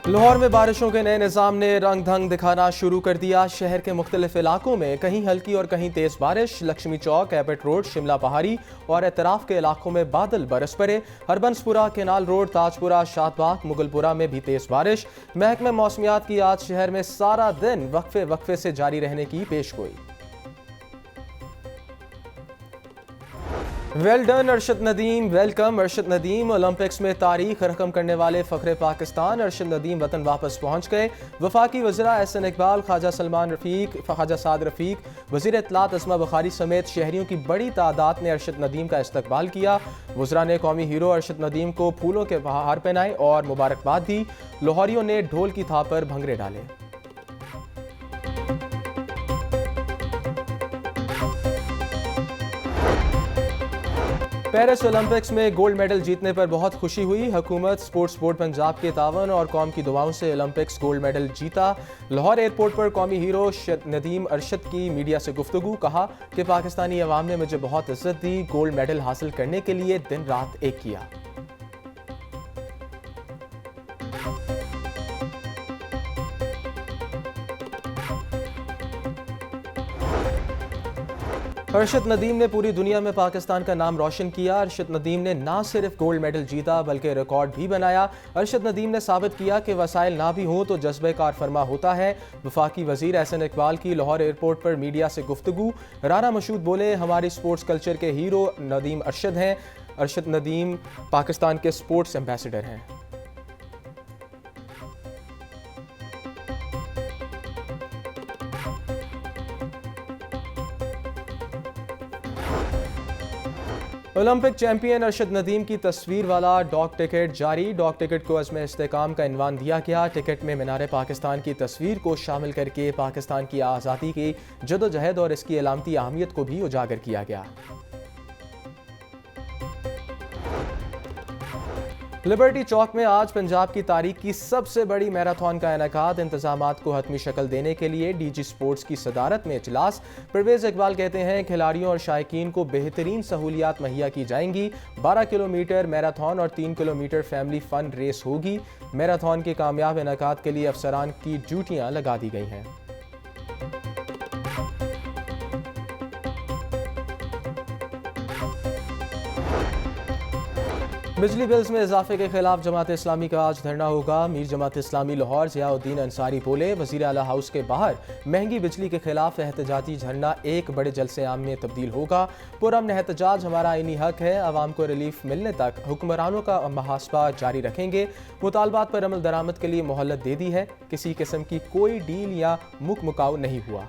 लाहौर में बारिशों के नए निज़ाम ने रंग ढंग दिखाना शुरू कर दिया। शहर के मुख्तलिफ इलाकों में कहीं हल्की और कहीं तेज़ बारिश। लक्ष्मी चौक, एबट रोड, शिमला पहाड़ी और एतराफ़ के इलाकों में बादल बरस पड़े। हरबंसपुरा, केनाल रोड, ताजपुरा, शादबाग, मुगलपुरा में भी तेज़ बारिश। महकमे मौसमियात की आज शहर में सारा दिन वक्फे वक्फे से जारी रहने की पेशगोई। Well done Arshad Nadeem, welcome Arshad Nadeem. Olympics में तारीख रकम करने वाले फ़ख्रे पाकिस्तान अरशद नदीम वतन वापस पहुँच गए। वफाकी वज़ीरा एहसन इकबाल, ख्वाजा सलमान रफ़ीक, ख्वाजा साद रफ़ीक, वज़ीर इत्तलात अस्मा बुखारी समेत शहरियों की बड़ी तादाद ने अरशद नदीम का इस्तकबाल किया। वज़रा ने कौमी हीरो अरशद नदीम को फूलों के हार पहनाए और मुबारकबाद दी। लाहौरियों ने ढोल की थाप पर भंगड़े डाले। पेरिस ओलंपिक्स में गोल्ड मेडल जीतने पर बहुत खुशी हुई। हुकूमत, स्पोर्ट्स बोर्ड पंजाब के तावन और कौम की दुआओं से ओलंपिक्स गोल्ड मेडल जीता। लाहौर एयरपोर्ट पर कौमी हीरो नदीम अरशद की मीडिया से गुफ्तगू। कहा कि पाकिस्तानी अवाम ने मुझे बहुत इज्जत दी। गोल्ड मेडल हासिल करने के लिए दिन रात एक किया। अरशद नदीम ने पूरी दुनिया में पाकिस्तान का नाम रोशन किया। अरशद नदीम ने ना सिर्फ गोल्ड मेडल जीता बल्कि रिकॉर्ड भी बनाया। अरशद नदीम ने साबित किया कि वसाइल ना भी हों तो जज्बे कार फरमा होता है। वफाकी वजीर एहसन इकबाल की लाहौर एयरपोर्ट पर मीडिया से गुफ्तगू। राना मशहूद बोले, हमारी स्पोर्ट्स कल्चर के हीरो नदीम अरशद हैं। अरशद नदीम पाकिस्तान के स्पोर्ट्स एम्बेसडर हैं। ओलंपिक चैंपियन अरशद नदीम की तस्वीर वाला डॉक टिकट जारी। डॉक टिकट को अज़्म इस्तेकाम का इन्वान दिया गया। टिकट में मीनार पाकिस्तान की तस्वीर को शामिल करके पाकिस्तान की आज़ादी की जदोजहद और इसकी अलामती अहमियत को भी उजागर किया गया। लिबर्टी चौक में आज पंजाब की तारीख की सबसे बड़ी मैराथन का इनेकाद। इंतजामात को हतमी शक्ल देने के लिए डीजी स्पोर्ट्स की सदारत में इजलास। परवेज इकबाल कहते हैं खिलाड़ियों और शायकीन को बेहतरीन सहूलियात मुहैया की जाएंगी। 12 किलोमीटर मैराथन और 3 किलोमीटर फैमिली फन रेस होगी। मैराथन के कामयाब इनेकाद के लिए अफसरान की ड्यूटियां लगा दी गई हैं। बिजली बिल्स में इजाफे के खिलाफ जमात इस्लामी का आज धरना होगा। मीर जमात इस्लामी लाहौर ज़ियाउद्दीन अंसारी बोले, वज़ीर आला हाउस के बाहर महंगी बिजली के खिलाफ एहतजाजी धरना एक बड़े जलसे आम में तब्दील होगा। पुरअमन एहतजाज हमारा आईनी हक है। आवाम को रिलीफ मिलने तक हुक्मरानों का मुहासबा जारी रखेंगे। मुतालबात पर अमल दरामद के लिए मोहलत दे दी है। किसी किस्म की कोई डील या मुकमुकाव नहीं हुआ।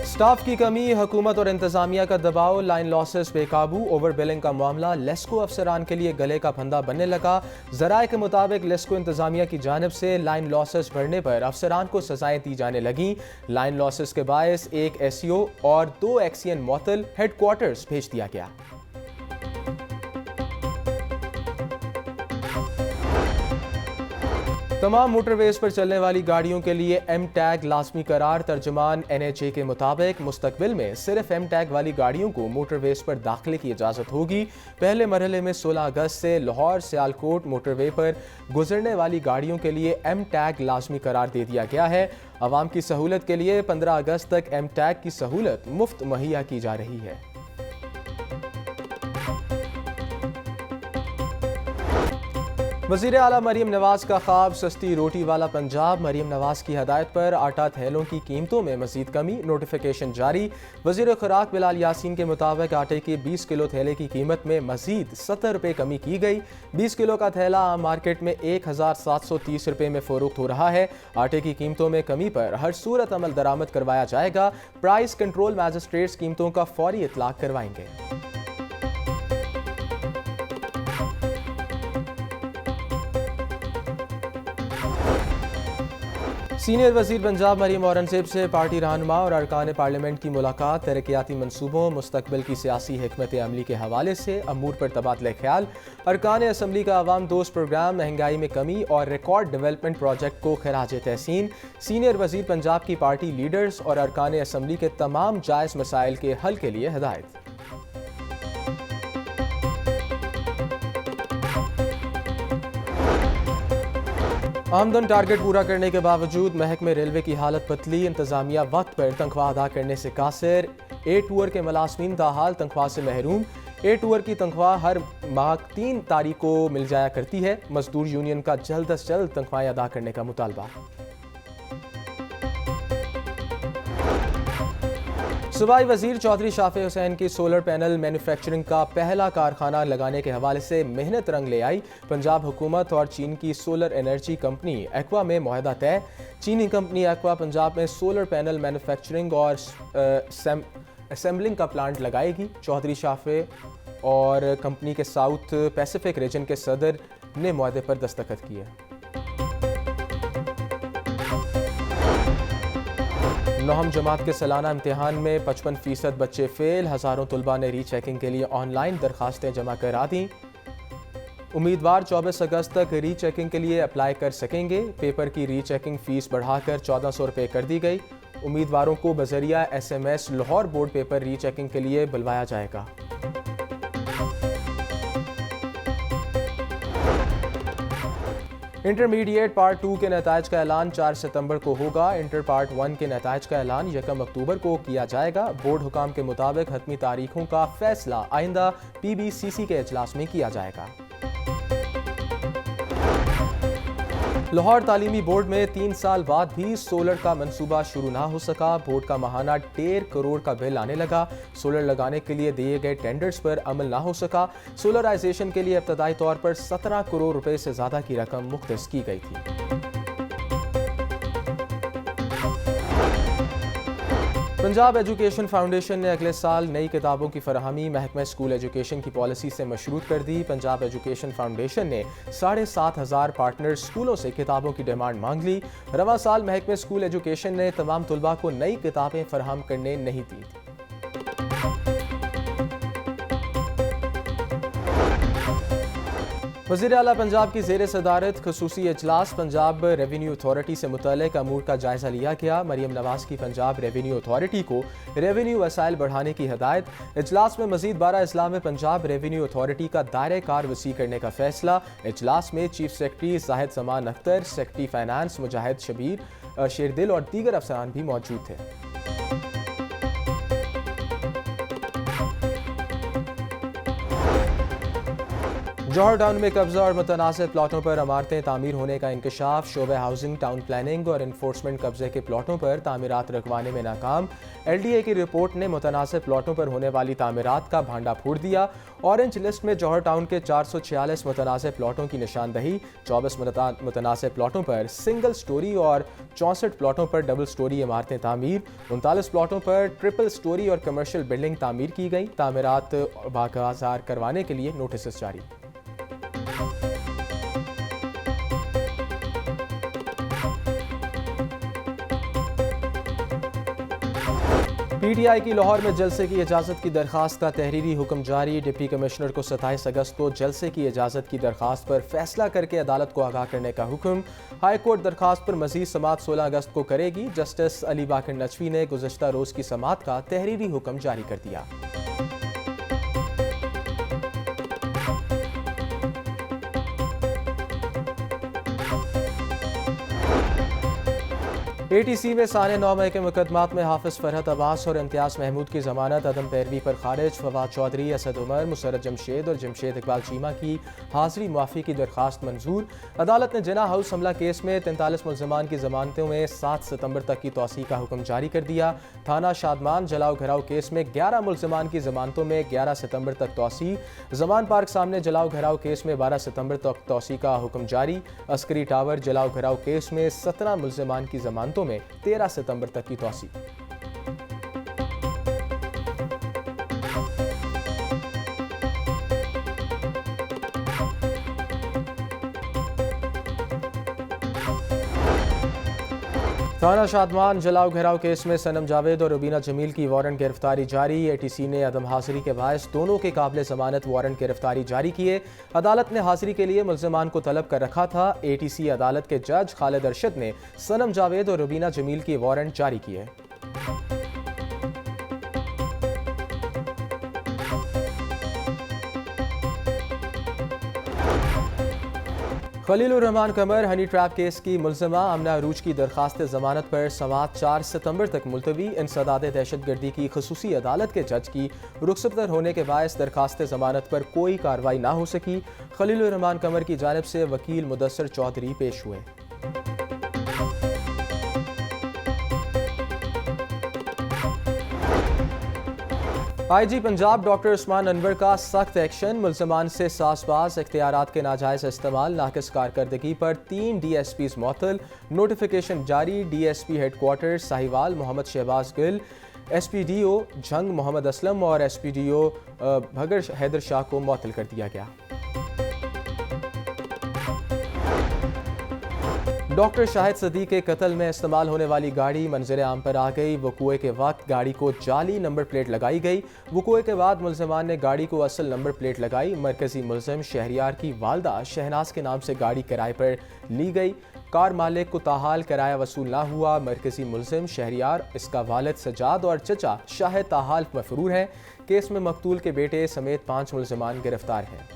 स्टाफ की कमी, हुकूमत और इंतजामिया का दबाव, लाइन लॉसेस बेकाबू, ओवर बिलिंग का मामला लेस्को अफसरान के लिए गले का फंदा बनने लगा। जराए के मुताबिक लेस्को इंतजामिया की जानिब से लाइन लॉसेस बढ़ने पर अफसरान को सजाएं दी जाने लगी। लाइन लॉसेस के बायस एक एसईओ और 2 एक्सियन मुअत्तल हेडक्वार्टर्स भेज दिया गया। तमाम मोटरवेज पर चलने वाली गाड़ियों के लिए एम टैग लाजमी करार। तर्जुमान NHA के मुताबिक मुस्तकबिल में सिर्फ एम टैग वाली गाड़ियों को मोटरवेज पर दाखिले की इजाज़त होगी। पहले मरहले में 16 अगस्त से लाहौर सियालकोट मोटरवे पर गुजरने वाली गाड़ियों के लिए एम टैग लाजमी करार दे दिया गया है। आवाम की सहूलत के लिए 15 अगस्त तक एम टैग की सहूलत मुफ्त मुहैया की जा रही है। वज़ीर आला मरीम नवाज का ख्वाब सस्ती रोटी वाला पंजाब। मरीम नवाज की हदायत पर आटा थैलों की कीमतों में मजीद कमी, नोटिफिकेशन जारी। वज़ीर खुराक बिलाल यासीन के मुताबिक आटे के 20 किलो थैले की कीमत में मजीद 70 रुपये कमी की गई। 20 किलो का थैला आम मार्केट में 1730 रुपये में फरोख्त हो रहा है। आटे की कीमतों में कमी पर हर सूरत अमल दरामद करवाया जाएगा। प्राइस कंट्रोल मैजिस्ट्रेट्स कीमतों का फौरी इतलाक करवाएंगे। सीनियर वजीर पंजाब मरीम औरंगजेब से पार्टी रहनुमा और अरकान पार्लियामेंट की मुलाकात तरक्याती मनसूबों मुस्तकबिल की सियासी हिकमत अमली के हवाले से अमूर पर तबादला ख्याल। अरकान असम्बली का अवाम दोस्त प्रोग्राम महंगाई में कमी और रिकॉर्ड डेवलपमेंट प्रोजेक्ट को खराज तहसीन। सीनियर वजीर पंजाब की पार्टी लीडर्स और अरकान असम्बली के तमाम जायज़ मसाइल के हल के लिए हिदायत। आमदन टारगेट पूरा करने के बावजूद महकमे रेलवे की हालत पतली। इंतजामिया वक्त पर तनख्वाह अदा करने से कासिर। ए टूअर के मुलाजमीन ताहाल तनख्वाह से महरूम। ए टूअर की तनख्वाह हर माह 3 तारीख को मिल जाया करती है। मजदूर यूनियन का जल्द अज जल्द तनख्वाहें अदा करने का मुतालबा। सूबाई वजीर चौधरी शाफे हुसैन की सोलर पैनल मैन्युफैक्चरिंग का पहला कारखाना लगाने के हवाले से मेहनत रंग ले आई। पंजाब हुकूमत और चीन की सोलर एनर्जी कंपनी एक्वा में मुआहदा तय। चीनी कंपनी एक्वा पंजाब में सोलर पैनल मैन्युफैक्चरिंग और असेंबलिंग का प्लांट लगाएगी। चौधरी शाफे और कंपनी के साउथ पैसिफिक रीजन के सदर ने मुआहदे पर दस्तखत किए। नौम जमात के सालाना इम्तिहान में 55% बच्चे फेल। हज़ारों तलबा ने री चेकिंग के लिए ऑनलाइन दरखास्तें जमा करा दी। उम्मीदवार 24 अगस्त तक री चेकिंग के लिए अप्लाई कर सकेंगे। पेपर की री चेकिंग फ़ीस बढ़ाकर 1400 रुपये कर दी गई। उम्मीदवारों को बजरिया SMS लाहौर बोर्ड पेपर री चेकिंग के लिए बुलवाया जाएगा। इंटरमीडिएट पार्ट 2 के नताइज का ऐलान 4 सितंबर को होगा। इंटर पार्ट 1 के नताइज का ऐलान 1 अक्टूबर को किया जाएगा। बोर्ड हुकाम के मुताबिक हतमी तारीखों का फैसला आइंदा PBCC के इजलास में किया जाएगा। लाहौर तालीमी बोर्ड में 3 साल बाद भी सोलर का मंसूबा शुरू ना हो सका। बोर्ड का माहाना 1.5 करोड़ का बिल आने लगा। सोलर लगाने के लिए दिए गए टेंडर्स पर अमल ना हो सका। सोलराइजेशन के लिए इब्तदाई तौर पर 17 करोड़ रुपए से ज्यादा की रकम मुख्तस की गई थी। पंजाब एजुकेशन फाउंडेशन ने अगले साल नई किताबों की फराहमी महकमा स्कूल एजुकेशन की पॉलिसी से मशरूत कर दी। पंजाब एजुकेशन फाउंडेशन ने 7,500 पार्टनर स्कूलों से किताबों की डिमांड मांग ली। रवां साल महकमा स्कूल एजुकेशन ने तमाम तुलबा को नई किताबें फराहम करने नहीं दी। वज़ीर आला पंजाब की ज़ेर सदारत खसूसी इजलास पंजाब रेवेन्यू अथॉरिटी से मुतल्लिक़ अमूर का जायज़ा लिया गया। मरीम नवाज़ की पंजाब रेवेन्यू अथॉरिटी को रेवेन्यू वसाइल बढ़ाने की हिदायत। इजलास में मज़ीद 12 अजला में पंजाब रेवेन्यू अथॉरिटी का दायरे कार वसी करने का फैसला। इजलास में चीफ सेक्रेटरी जाहिद समान अख्तर, सेक्रेटरी फाइनेंस मुजाहिद शबीर शेरदिल और दीगर अफसरान भी मौजूद थे। जौहर टाउन में कब्जा और मुतनासिब प्लाटों पर इमारतें तामीर होने का इंकशाफ। शोबे हाउसिंग, टाउन प्लानिंग और इन्फोर्समेंट कब्जे के प्लाटों पर तामीरात रखवाने में नाकाम। LDA की रिपोर्ट ने मुतनासिब प्लाटों पर होने वाली तामीरात का भांडा फोड़ दिया। ऑरेंज लिस्ट में जौहर टाउन के 446 मुतनासिब प्लाटों की निशानदही। 24 मुतनासिब प्लाटों पर सिंगल स्टोरी और 64 प्लाटों पर डबल स्टोरी इमारतें तामीर। 39 प्लाटों पर ट्रिपल स्टोरी और कमर्शियल बिल्डिंग तामीर की गई। तामीरात बाकाजार करवाने के लिए नोटिस जारी। PTI की लाहौर में जलसे की इजाज़त की दरखास्त का तहरीरी हुक्म जारी। डिप्टी कमिश्नर को 27 अगस्त को जलसे की इजाज़त की दरखास्त पर फैसला करके अदालत को आगाह करने का हुक्म। हाई कोर्ट दरखास्त पर मजीद समाअत 16 अगस्त को करेगी। जस्टिस अली बाकर नचवी ने गुज़श्ता रोज़ की समाअत का तहरीरी हुक्म जारी कर दिया। ATC में साने 9 मई के मुकदमात में हाफिज फरहत अब्बास और इम्तियाज महमूद की जमानत अदम पैरवी पर खारिज। फवाद चौधरी, असद उमर, मुसरत जमशेद और जमशेद इकबाल चीमा की हाजिरी मुआफ़ी की दरखास्त मंजूर। अदालत ने जिना हाउस हमला केस में 43 मुल्ज़िमान की जमानतों में 7 सितंबर तक की तौसी का हुक्म जारी कर दिया। थाना शादमान जलाओ घराव केस में 11 मुल्ज़िमान की जमानतों में 11 सितंबर तक तौसी। जमान पार्क सामने जलाओ घराव केस में 12 सितंबर तक तौसी का हुक्म जारी। अस्करी टावर जलाओ घराव केस में 17 मुल्ज़िमान की जमानतों में 13 सितंबर तक की तौसी। थाना शादमान जलाओ घेराव केस में सनम जावेद और रुबीना जमील की वारंट गिरफ्तारी जारी। एटीसी ने अदम हाजिरी के बायस दोनों के काबिल जमानत वारंट गिरफ्तारी जारी किए। अदालत ने हाजिरी के लिए मुल्जिमान को तलब कर रखा था। एटीसी अदालत के जज खालिद अरशद ने सनम जावेद और रुबीना जमील की वारंट जारी किए। खलीलुर रहमान कमर हनी ट्रैप केस की मुल्जिमा अमना अरूज की दरखास्त जमानत पर समाअत 4 सितंबर तक मुलतवी। इंसदाद दहशतगर्दी की खसूसी अदालत के जज की रुखसत होने के बायस दरखास्त जमानत पर कोई कार्रवाई ना हो सकी। खलीलुर रहमान कमर की जानिब से वकील मुदस्सर चौधरी पेश हुए। IG पंजाब डॉक्टर उस्मान अनवर का सख्त एक्शन। मुल्ज़िमान से सासबाज इख्तियारात के नाजायज़ इस्तेमाल नाकिस कारकर्दगी पर 3 DSPs मुअत्तल। नोटिफिकेशन जारी। DSP headquarter Sahiwal Mohammad Shahbaz Gill, SPDO Jhang Mohammad Aslam और SPDO भगर हैदर शाह को मुअत्तल कर दिया गया। डॉक्टर शाहिद सदीक के कत्ल में इस्तेमाल होने वाली गाड़ी मंजर आम पर आ गई। वकूए के वक्त गाड़ी को जाली नंबर प्लेट लगाई गई। वकूए के बाद मुल्जिमान ने गाड़ी को असल नंबर प्लेट लगाई। मरकजी मुल्जिम शहरियार की वालदा शहनाज के नाम से गाड़ी किराए पर ली गई। कार मालिक को ताहाल किराया वसूल ना हुआ। मरकजी मुल्जिम शहरियार, इसका वालिद सजाद और चचा शाहिद ताहाल मफरूर हैं। केस में मकतूल के बेटे समेत 5 मुल्जिमान गिरफ्तार हैं।